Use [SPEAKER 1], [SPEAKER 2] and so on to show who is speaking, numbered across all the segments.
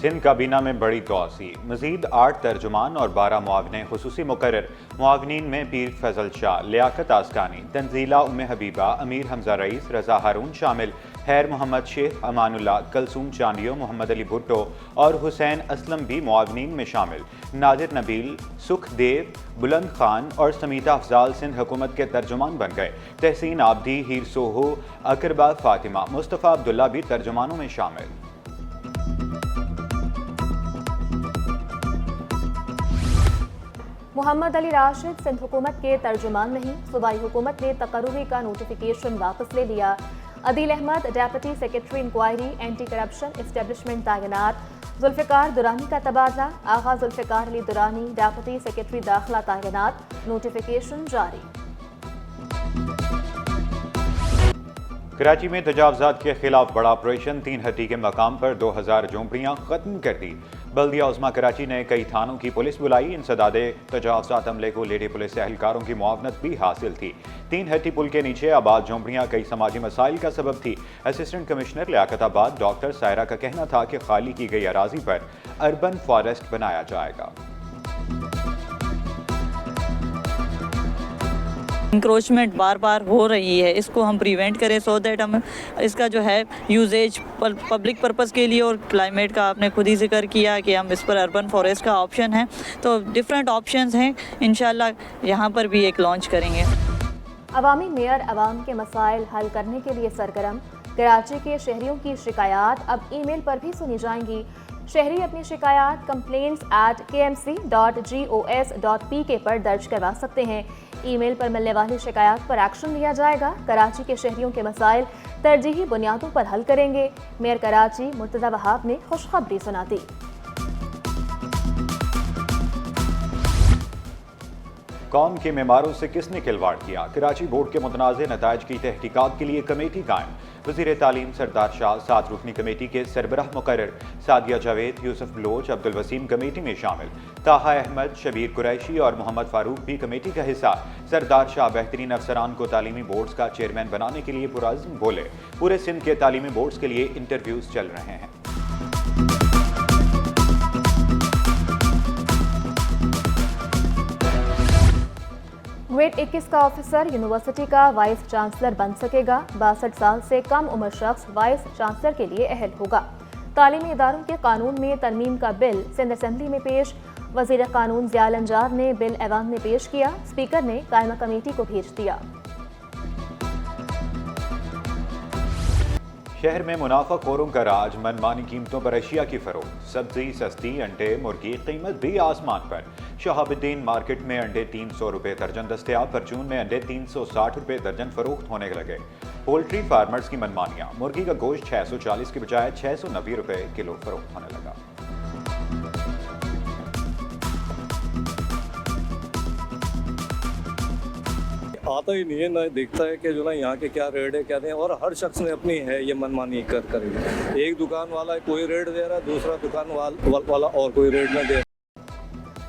[SPEAKER 1] सिंध काबीना में बड़ी तोसी, मजीद 8 तर्जुमान और 12 मुआवने खुसूसी मुकर्रर। मुआवनीन में पीर फजल शाह, लियाकत आसकानी, तंजीला उम्मे हबीबा, अमीर हमजा रईस, रजा हारून शामिल। खैर मोहम्मद शेख, अमानुल्लाह, कलसूम चांडियो, मोहम्मद अली भुट्टो और हुसैन असलम भी मुआवनीन में शामिल। नादिर नबील, सुखदेव, बुलंद खान और समीता अफजाल सिंध हुकूमत के तर्जुमान बन गए। तहसीन आबदी, हीर सोहो, अकरबा फातिमा, मुस्तफ़ा अब्दुल्ला भी तर्जुमानों में शामिल।
[SPEAKER 2] मोहम्मद अली राशिद सिंध हुकूमत के तर्जुमान नहीं, सूबाई हुकूमत ने तकर्रुरी का नोटिफिकेशन वापस ले लिया। Adeel Ahmad deputy secretary inquiry anti corruption establishment तैनात। जुल्फ़िकार दुरानी का तबादला, आगा जुल्फ़िकार अली दुरानी डेप्यूटी सेक्रेटरी दाखिला तैनात। नोटिफिकेशन जारी।
[SPEAKER 1] कराची में तजावजात के खिलाफ बड़ा ऑपरेशन, 3 हट्टी के मकाम पर 2000 झोंपड़ियां खत्म कर दी। बल्दिया उस्मा कराची ने कई थानों की पुलिस बुलाई। इंसदादे तजावजात अमले को लेडी पुलिस एहलकारों की मुआवनत भी हासिल थी। 3 हट्टी पुल के नीचे आबाद झोंपड़ियां कई समाजी मसाइल का सबब थी। Assistant commissioner Liaquatabad doctor Saira का कहना था कि खाली की गई अराजी पर अर्बन फॉरेस्ट बनाया जाएगा।
[SPEAKER 3] इंक्रोचमेंट बार बार हो रही है, इसको हम प्रिवेंट करें सो दैट हम इसका जो है यूजेज पब्लिक पर्पस के लिए और क्लाइमेट का आपने खुद ही जिक्र किया कि हम इस पर अर्बन फॉरेस्ट का ऑप्शन है, तो डिफरेंट ऑप्शंस हैं। इंशाल्लाह यहाँ पर भी एक लॉन्च करेंगे।
[SPEAKER 2] अवामी मेयर अवाम के मसाइल हल करने के लिए सरगर्म। कराची के शहरियों की शिकायत अब ईमेल पर भी सुनी जाएंगी। शहरी अपनी शिकायत complaints@kmc.gos.pk पर दर्ज करवा सकते हैं। ईमेल पर मिलने वाली शिकायत पर एक्शन लिया जाएगा। कराची के शहरियों के मसाइल तरजीही बुनियादों पर हल करेंगे। मेयर कराची मुर्तज़ा वहाब ने खुशखबरी सुना दी।
[SPEAKER 1] कौम के मेमारों से किसने खिलवाड़ किया? कराची बोर्ड के मुतनाज़ नताइज की तहकीकात के लिए कमेटी कायम। वज़ीर तालीम सरदार शाह 7 रुकनी कमेटी के सरबराह मुकर्रर। सादिया जावेद, यूसुफ बलोच, अब्दुल वसीम कमेटी में शामिल। ताहा अहमद, शबीर कुरैशी और मोहम्मद फारूक भी कमेटी का हिस्सा। सरदार शाह बेहतरीन अफसरान को तालीमी बोर्ड्स का चेयरमैन बनाने के लिए पुरअज़्म बोले। पूरे सिंध के तालीमी बोर्ड्स के लिए इंटरव्यूज चल रहे हैं।
[SPEAKER 2] ग्रेड 21 का ऑफिसर यूनिवर्सिटी का वाइस चांसलर बन सकेगा। 62 साल से कम उम्र शख्स वाइस चांसलर के लिए अहल होगा। तालीमी इदारों के कानून में तरमीम का बिल सिंध असेंबली में पेश। वजीर कानून ज़ियाल अंजार ने बिल ऐवान में पेश किया। स्पीकर ने कायमा कमेटी को भेज दिया।
[SPEAKER 1] शहर में मुनाफाखोरों का राज, मनमानी कीमतों पर अशिया की फरोख्त। सब्जी सस्ती, अंडे मुर्गी कीमत भी आसमान पर। शहाबुद्दीन मार्केट में अंडे 300 रुपये दर्जन दस्तयाब। परचून में अंडे 360 रुपये दर्जन फरोख्त होने लगे। पोल्ट्री फार्मर्स की मनमानियां, मुर्गी का गोश्त 640 की बजाय 690 रुपये किलो फरोख्त होने लगा।
[SPEAKER 4] आता ही नहीं है, ना देखता है कि जो ना यहाँ के क्या रेट है क्या नहीं, और हर शख्स ने अपनी है ये मनमानी कर एक दुकान वाला कोई रेट दे रहा है, दूसरा दुकान वाला और कोई रेट न दे।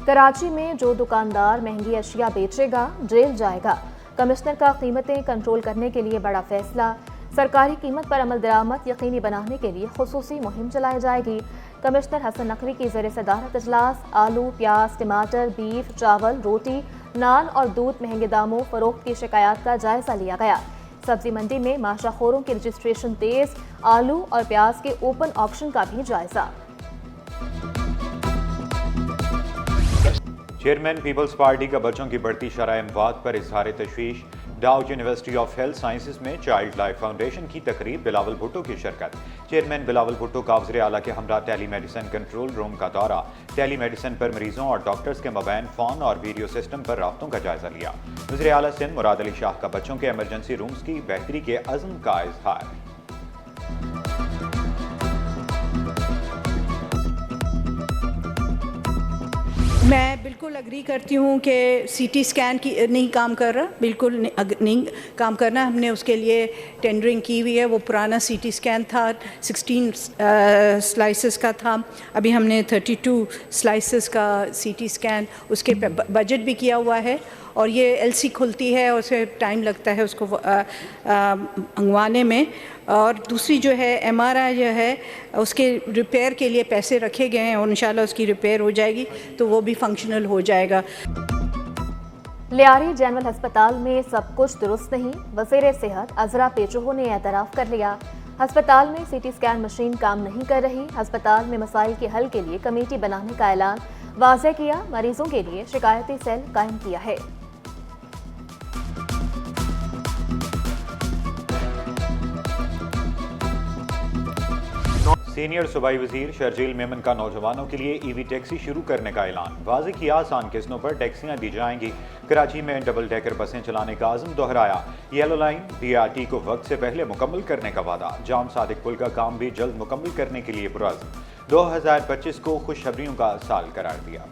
[SPEAKER 2] कराची में जो दुकानदार महंगी अशिया बेचेगा जेल जाएगा। कमिश्नर का कीमतें कंट्रोल करने के लिए बड़ा फैसला। सरकारी कीमत पर अमल दरामद यकीनी बनाने के लिए खुसूसी मुहिम चलाई जाएगी। कमिश्नर हसन नकवी की ज़ेर सदारत इजलास। आलू, प्याज, टमाटर, बीफ, चावल, रोटी, नान और दूध महंगे दामों फरोख्त की शिकायत का जायजा लिया गया। सब्जी मंडी में माशाखोरों की रजिस्ट्रेशन तेज। आलू और प्याज के ओपन ऑक्शन का भी जायजा।
[SPEAKER 1] चेयरमैन पीपल्स पार्टी का बच्चों की बढ़ती शरह अमवात पर इजहार तशवीश। डाउ यूनिवर्सिटी ऑफ हेल्थ साइंसेज में चाइल्ड लाइफ फाउंडेशन की तकरीब, बिलावल भुट्टो की शिरकत। चेयरमैन बिलावल भुट्टो का वज़ीर आला के हमरा टेली मेडिसिन कंट्रोल रूम का दौरा। टेली मेडिसिन पर मरीजों और डॉक्टर्स के मोबाइल फ़ोन और वीडियो सिस्टम पर राब्तों का जायजा लिया। वज़ीर आला सिंध मुराद अली शाह का बच्चों के एमरजेंसी रूम्स की बेहतरी के अज़्म का इजहार।
[SPEAKER 5] मैं बिल्कुल अग्री करती हूँ कि सीटी स्कैन की नहीं काम कर रहा, बिल्कुल नहीं काम करना। हमने उसके लिए टेंडरिंग की हुई है। वो पुराना सीटी स्कैन था, 16 स्लाइसेस का था। अभी हमने 32 स्लाइसेस का सीटी स्कैन, उसके बजट भी किया हुआ है। और ये एलसी खुलती है और उसे टाइम लगता है उसको मंगवाने में। और दूसरी जो है MRI जो है उसके रिपेयर के लिए पैसे रखे गए हैं और इंशाल्लाह उसकी रिपेयर हो जाएगी तो वो भी फंक्शनल हो जाएगा।
[SPEAKER 2] लियारी जनरल अस्पताल में सब कुछ दुरुस्त नहीं, वज़ीर सेहत अजरा पेचोहो ने एतराफ़ कर लिया। अस्पताल में CT स्कैन मशीन काम नहीं कर रही। अस्पताल में मसाइल के हल के लिए कमेटी बनाने का ऐलान वाज़ेह किया। मरीजों के लिए शिकायती सेल कायम किया है।
[SPEAKER 1] सीनियर सूबाई वजीर शर्जील मेमन का नौजवानों के लिए EV टैक्सी शुरू करने का ऐलान। वाज़ेह किया आसान किस्तों पर टैक्सियां दी जाएंगी। कराची में डबल डेकर बसें चलाने का आज़म दोहराया। येलो लाइन BRT को वक्त से पहले मुकम्मल करने का वादा। जाम सादिक पुल का काम भी जल्द मुकम्मल करने के लिए पुरअज़्म। 2025 को खुशखबरियों का साल करार दिया।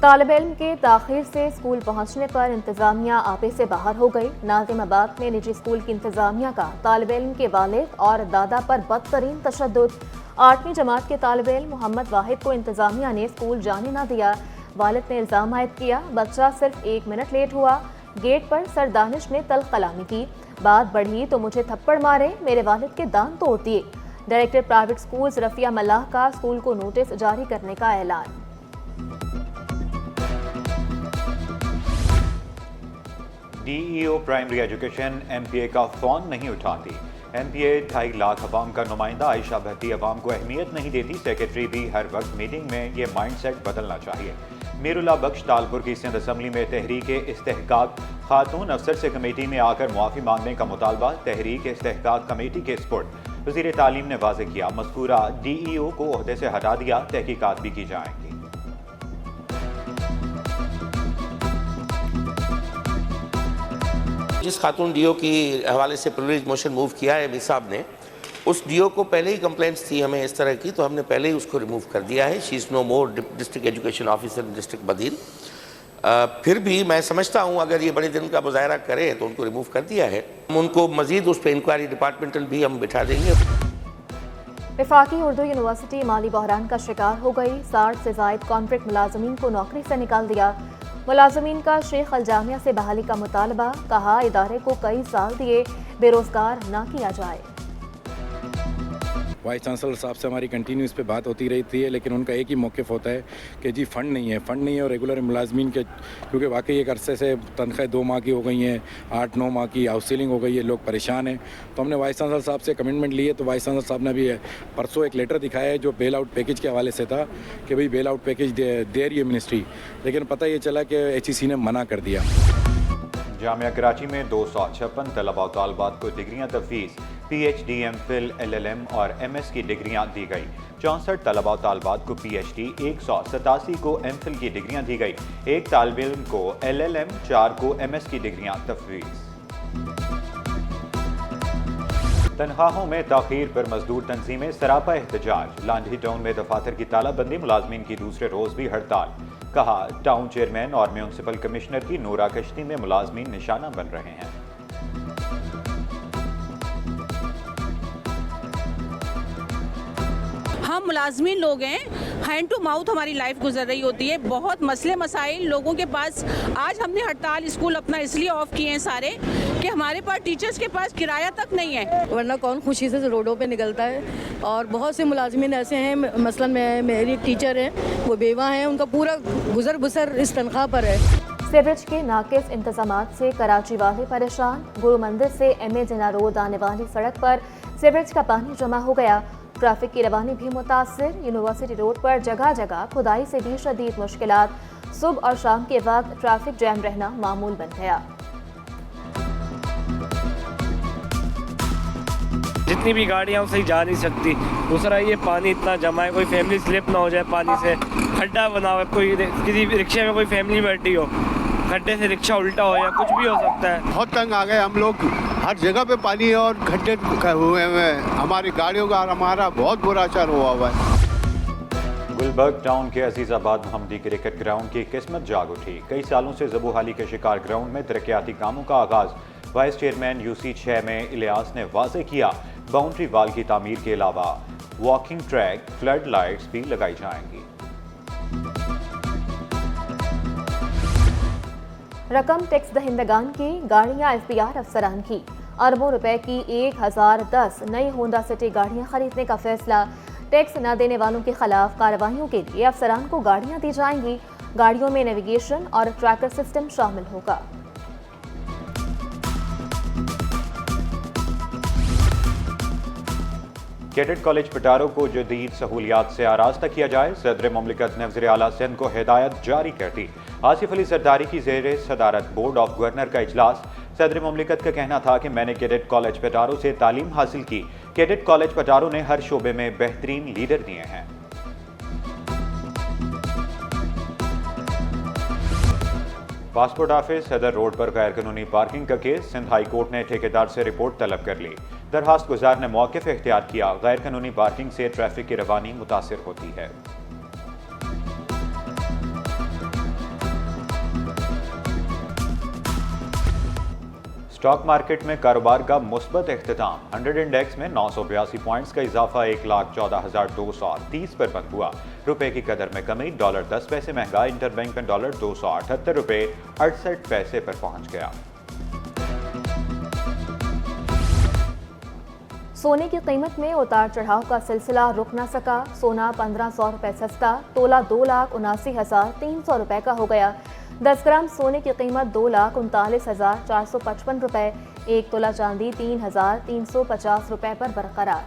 [SPEAKER 2] तालिब इल्म के ताखीर से स्कूल पहुंचने पर इंतजामिया आपे से बाहर हो गई। नाज़िमाबाद में निजी स्कूल की इंतजामिया का तालिब इल्म के वालिद और दादा पर बदतरीन तशद्दुद। 8वीं जमात के तालिब इल्म मोहम्मद वाहिद को इंतजामिया ने स्कूल जाने ना दिया। वालिद ने इल्ज़ाम आयद किया, बच्चा सिर्फ 1 मिनट लेट हुआ। गेट पर सर दानिश ने तल्ख कलामी की, बात बढ़ी तो मुझे थप्पड़ मारे, मेरे वालिद के दांत तोड़ दिए। डायरेक्टर प्राइवेट स्कूल्स रफिया मल्लाह का स्कूल को नोटिस जारी करने का ऐलान।
[SPEAKER 1] DEO प्राइमरी एजुकेशन MPA का फ़ोन नहीं उठाती। MPA 2.5 लाख अवाम का नुमाइंदा आयशा भट्टी अवाम को अहमियत नहीं देती। सेक्रेटरी भी हर वक्त मीटिंग में ये माइंडसेट बदलना चाहिए। मीरुल्लाह बख्श तालपुर की सिंध असम्बली में तहरीक इस्तेहकाक खातून अफसर से कमेटी में आकर मुआफ़ी मांगने का मुतालबा। तहरीक इस्तेहकाक कमेटी के स्पुर्द। वज़ीर तालीम ने वाज़ेह किया, मज़कूरा DEO को ओहदे से हटा दिया, तहकीकात भी की जाएंगी।
[SPEAKER 6] जिस खातून DO की हवाले से प्रिविलेज मोशन मूव किया है एमपी साहब ने, उस DO को पहले ही कंप्लेंट्स थी हमें इस तरह की, तो हमने पहले ही उसको रिमूव कर दिया है। She is no more district education officer district बदील। फिर भी मैं समझता हूँ अगर ये बड़े दिन का मुजाहरा करे तो उनको रिमूव कर दिया है। हम उनको मजीद उस पर इंक्वायरी डिपार्टमेंटल भी हम बिठा देंगे।
[SPEAKER 2] वफाकी उर्दू यूनिवर्सिटी माली बहरान का शिकार हो गई। 60 से ज़ायद कॉन्ट्रैक्ट मुलाजमीन को नौकरी से निकाल दिया। मुलाजमीन का शेख अल जामिया से बहाली का मुतालबा। कहा, इदारे को कई साल दिए, बेरोजगार ना किया जाए।
[SPEAKER 7] वाइस चांसलर साहब से हमारी कंटिन्यू इस पे बात होती रहती है, लेकिन उनका एक ही मौक़िफ़ होता है कि जी फ़ंड नहीं है और रेगुलर मुलाजमीन के, क्योंकि वाकई एक अरसे से तनख्वाहें 2 माह की हो गई हैं, 8-9 माह की हाउस सीलिंग हो गई है, लोग परेशान हैं। तो हमने वाइस चांसलर साहब से कमिटमेंट ली है। तो वाइस चांसलर साहब ने भी परसों एक लेटर दिखाया है जो बेल आउट पैकेज के हवाले से था कि भाई बेल आउट पैकेज दे रही है मिनिस्ट्री, लेकिन पता ये चला कि HEC ने मना कर दिया।
[SPEAKER 1] जामिया कराची में 256 तलबा और तालबात को डिग्रियाँ तफवीज़। PhD MPhil LLM और MS की डिग्रियाँ दी गई। 64 तलबा और तालबात को PhD, 187 को MPhil की डिग्रियाँ दी गई। एक तालिब इल्म को LLM, 4 को MS की डिग्रियाँ तफवीज़। तनख्वाहों में ताख़ीर पर मजदूर तंजीमें सरापा एहतजाज। लांढी टाउन में दफातर की तालाबंदी, मुलाजमीन की दूसरे रोज़ भी हड़ताल। कहा, टाउन चेयरमैन और म्यूनसिपल कमिश्नर की नूरा कश्ती में मुलाजमीन निशाना बन रहे हैं।
[SPEAKER 8] हम मुलाजमीन लोग हैं, हैंड टू माउथ हमारी लाइफ गुजर रही होती है। बहुत मसले मसाइल लोगों के पास। आज हमने हड़ताल स्कूल अपना इसलिए ऑफ किए हैं सारे कि हमारे पास टीचर्स के पास किराया तक नहीं है,
[SPEAKER 9] वरना कौन खुशी से रोडों पे निकलता है। और बहुत से मुलाजमीन ऐसे हैं, मसलन मेरी एक टीचर है, वो बेवा हैं, उनका पूरा गुजर बसर इस तनख्वाह पर है।
[SPEAKER 2] सीवरेज के नाकिस इंतजामात से कराची वाले परेशान। गुरु मंदिर से MA जिना रोड आने वाली सड़क पर सीवरेज का पानी जमा हो गया। ट्रैफिक की रवानी भी मुतासिर। यूनिवर्सिटी रोड पर जगह जगह खुदाई से भी शदीद मुश्किलात। सुबह और शाम के वक्त ट्रैफिक जैम रहना मामूल बन गया।
[SPEAKER 10] जितनी भी गाड़ियाँ उससे जा नहीं सकती। दूसरा ये पानी इतना जमा है, कोई फैमिली स्लिप ना हो जाए पानी से। खड्डा बना हुआ है, कोई किसी रिक्शे में कोई फैमिली बैठी हो, खड्डे से रिक्शा उल्टा हो या कुछ भी हो सकता है।
[SPEAKER 11] बहुत तंग आ गए हम लोग, हर जगह पे पानी है और खड्डे हुए हुए हमारी गाड़ियों का, हमारा बहुत बुरा असर हुआ हुआ है।
[SPEAKER 1] गुलबर्ग टाउन के अजीज़ाबाद मोहम्मदी क्रिकेट ग्राउंड की किस्मत जाग उठी। कई सालों से ज़बूहाली के शिकार ग्राउंड में तरक्याती कामों का आगाज़। वाइस चेयरमैन UC 6 में इलियास ने वाज़ेह किया, बाउंड्री वाल की तामीर के अलावा वॉकिंग ट्रैक, फ्लड लाइट्स भी लगाई जाएंगी।
[SPEAKER 2] रकम टैक्स दहिंदगान की, गाड़ियां एफबीआर अफसरान की। अरबों रुपए की 1010 नई होंडा सिटी गाड़ियां खरीदने का फैसला। टैक्स न देने वालों के खिलाफ कार्रवाइयों के लिए अफसरान को गाड़ियां दी जाएंगी। गाड़ियों में नेविगेशन और ट्रैकर सिस्टम शामिल होगा।
[SPEAKER 1] कैडेट कॉलेज पटारो को जदीद सहूलियात से आरास्ता किया जाए, सदर मुमलिकत ने वज़ीर आला सिंध को हिदायत जारी कर दी। आसिफ अली जरदारी की ज़ेर सदारत बोर्ड ऑफ गवर्नर का इजलास। सदर मुमलिकत का कहना था कि मैंने कैडेट कॉलेज पटारो से तालीम हासिल की। कैडेट कॉलेज पटारो ने हर शोबे में बेहतरीन लीडर दिए हैं। पासपोर्ट ऑफिस सदर रोड पर गैर कानूनी पार्किंग का केस। सिंध हाई कोर्ट ने ठेकेदार से रिपोर्ट तलब कर ली। दरखास्त गुजार ने मौक़िफ़ इख्तियार किया। गैर कानूनी पार्किंग से ट्रैफिक की रवानी मुतासिर होती है। स्टॉक मार्केट में कारोबार का मुस्बत इख्तिताम। 100 इंडेक्स में 982 पॉइंट्स का इजाफा 1,14,230 पर बंद हुआ। रुपए की कदर में कमी, डॉलर 10 पैसे महंगा। इंटरबैंक में डॉलर 278 रुपए 68 पैसे पर पहुंच गया।
[SPEAKER 2] सोने की कीमत में उतार चढ़ाव का सिलसिला रुक न सका। सोना 1500 रुपए सस्ता, तोला 2,79,300 रुपए का हो गया। 10 ग्राम सोने की कीमत 2,39,455 रुपए। 1 तोला चांदी 3,350 रुपए पर बरकरार।